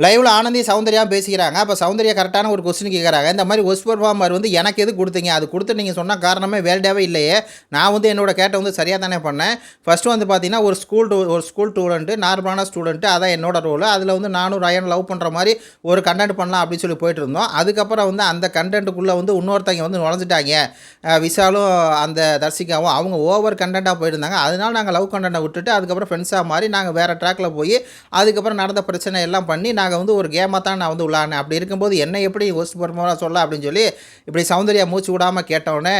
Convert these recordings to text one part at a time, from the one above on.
லைவில் ஆனந்தி சௌந்தர்யா பேசிக்கிறாங்க. அப்போ சௌந்தர்யா கரெக்டான ஒரு கொஸ்டின் கேட்குறாங்க. இந்த மாதிரி ஒஸ்ட் பெர்ஃபார்மர் வந்து எனக்கு எது கொடுத்தீங்க, அது கொடுத்து நீங்கள் சொன்ன காரணமே வேல்டாகவே இல்லையே, நான் வந்து என்னோட கேட்ட வந்து சரியாக தானே பண்ணேன். ஃபஸ்ட்டு வந்து பார்த்தீங்கன்னா ஒரு ஸ்கூல் ஸ்டூடெண்ட்டு, நார்மலான ஸ்டூடெண்ட்டு, அதான் என்னோட ரோல். அதில் வந்து நானும் ரயன் லவ் பண்ணுற மாதிரி ஒரு கண்டென்ட் பண்ணலாம் அப்படின்னு சொல்லி போயிட்டு இருந்தோம். அதுக்கப்புறம் வந்து அந்த கண்டென்ட்டுக்குள்ளே வந்து இன்னொருத்தங்க வந்து நுழைஞ்சிட்டாங்க. விஷாலும் அந்த தர்சிகாவும் அவங்க ஓவர் கண்டென்ட்டாக போயிருந்தாங்க. அதனால நாங்கள் லவ் கண்டென்ட்டை விட்டுட்டு அதுக்கப்புறம் ஃப்ரெண்ட்ஸாக மாறி நாங்கள் வேறு ட்ராக்கில் போய் அதுக்கப்புறம் நடந்த பிரச்சனை எல்லாம் பண்ணி நாங்கள் வந்து ஒரு கேமாக தான் நான் வந்து விளாட்னேன். அப்படி இருக்கும்போது என்ன எப்படி ஒஸ்ட் பெர்ஃபார்மராக சொல்ல அப்படின்னு சொல்லி இப்படி சௌந்தர்யா மூச்சு விடாமல் கேட்டவுடனே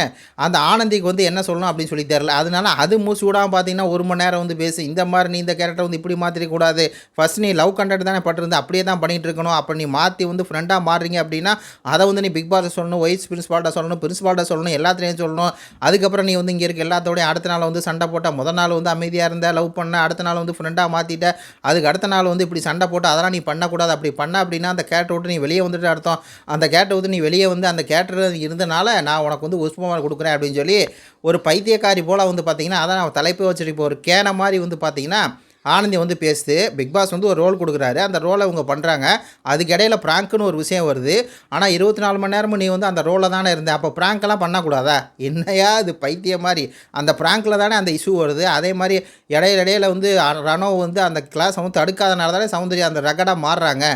அந்த ஆனந்திக்கு வந்து என்ன சொல்லணும் அப்படின்னு சொல்லி தெரில. அதனால அது மூச்சு விடாமல் பார்த்தீங்கன்னா 1 மணி நேரம் வந்து பேசி இந்த மாதிரி நீ இந்த கேரக்டர் வந்து இப்படி மாற்றிக்கூடாது, ஃபஸ்ட் நீ லவ் கண்டென்ட் தானே பட்டிருந்து அப்படியே தான் பண்ணிகிட்டு இருக்கணும், அப்போ நீ மாற்றி வந்து ஃப்ரெண்டாக மாறுறீங்க அப்படின்னா அதை வந்து நீ பிக் பாஸ் சொல்லணும், வைஸ் பிரின்ஸ்பால்கிட்ட சொல்லணும், பிரின்ஸ்பால்கிட்ட சொல்லணும், எல்லாத்துலேயும் சொல்லணும். அதுக்கப்புறம் நீ வந்து இங்கே இருக்க எல்லாத்தோடையும் அடுத்த நாள் வந்து சண்டை போட்ட, முதல் நாள் வந்து அமைதியாக இருந்த லவ் பண்ண, அடுத்த நாள் வந்து ஃப்ரெண்டாக மாற்றிட்ட, அதுக்கு அடுத்த நாள் வந்து இப்படி சண்டை போட்டு அதெல்லாம் நீ பண்ணக்கூடாது, அப்படி பண்ண அப்படின்னா அந்த கேரக்டர் விட்டு நீ வெளியே வந்துட்டு அர்த்தம், அந்த கேரக்டர் வந்து நீ வெளியே வந்து அந்த கேரக்டர் இருந்தனால நான் உனக்கு வந்து உஸ்மான் கொடுக்குறேன் அப்படின்னு சொல்லி ஒரு பைத்தியக்காரி போல் வந்து பார்த்தீங்கன்னா அதான் நான் தலைப்பு வச்சுட்டு இப்போ ஒரு கேன மாதிரி வந்து பார்த்தீங்கன்னா ஆனந்தி வந்து பேசுது. பிக் பாஸ் வந்து ஒரு ரோல் கொடுக்குறாரு, அந்த ரோலை இவங்க பண்ணுறாங்க. அதுக்கு இடையில ப்ராங்க்னு ஒரு விஷயம் வருது. ஆனால் 24 மணி நேரமும் நீ வந்து அந்த ரோலில் தானே இருந்த, அப்போ ப்ராங்க்லாம் பண்ணக்கூடாதா? என்னையா இது பைத்தியம் மாதிரி அந்த ப்ராங்கில் தானே அந்த இஷ்யூ வருது. அதே மாதிரி இடையில வந்து ரணோ வந்து அந்த கிளாஸை வந்து தடுக்காதனால தானே சௌந்தர்யா அந்த ரகடாக மாறுறாங்க.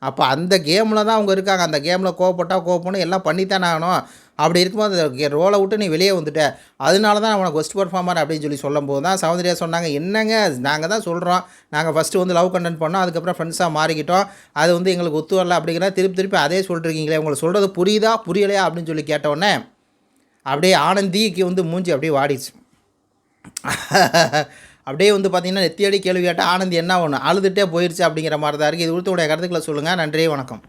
அப்போ அந்த கேமில் தான் அவங்க இருக்காங்க. அந்த கேமில் கோவப்படணும் எல்லாம் பண்ணித்தானே ஆகணும். அப்படி இருக்கும்போது அந்த ரோலை விட்டு நீ வெளியே வந்துட்ட, அதனால தான் உனக்கு ஒஸ்ட் பெர்ஃபார்மர் அப்படின்னு சொல்லி சொல்லும்போது தான் சௌந்தர்யா சொன்னாங்க, என்னங்க நாங்கள் தான் சொல்கிறோம், நாங்கள் ஃபஸ்ட்டு வந்து லவ் கண்டென்ட் பண்ணோம், அதுக்கப்புறம் ஃப்ரெண்ட்ஸாக மாறிக்கிட்டோம், அது வந்து எங்களுக்கு ஒத்து வரல அப்படிங்கிற திருப்பி அதே சொல்லிட்டுருக்கீங்களே, உங்களுக்கு சொல்கிறது புரியுதா புரியலையா அப்படின்னு சொல்லி கேட்டவுடனே அப்படியே ஆனந்திக்கு வந்து மூஞ்சி அப்படியே வாடிச்சு. அப்படியே வந்து பார்த்தீங்கன்னா நெத்தியடி கேள்வி கேட்டால் ஆனந்தி என்ன ஒன்று அழுதுகிட்டே போயிடுச்சு அப்படிங்கிற மாதிரி தான் இருக்குது. இது குறித்து உடைய கருத்துக்களை சொல்லுங்கள். நன்றி, வணக்கம்.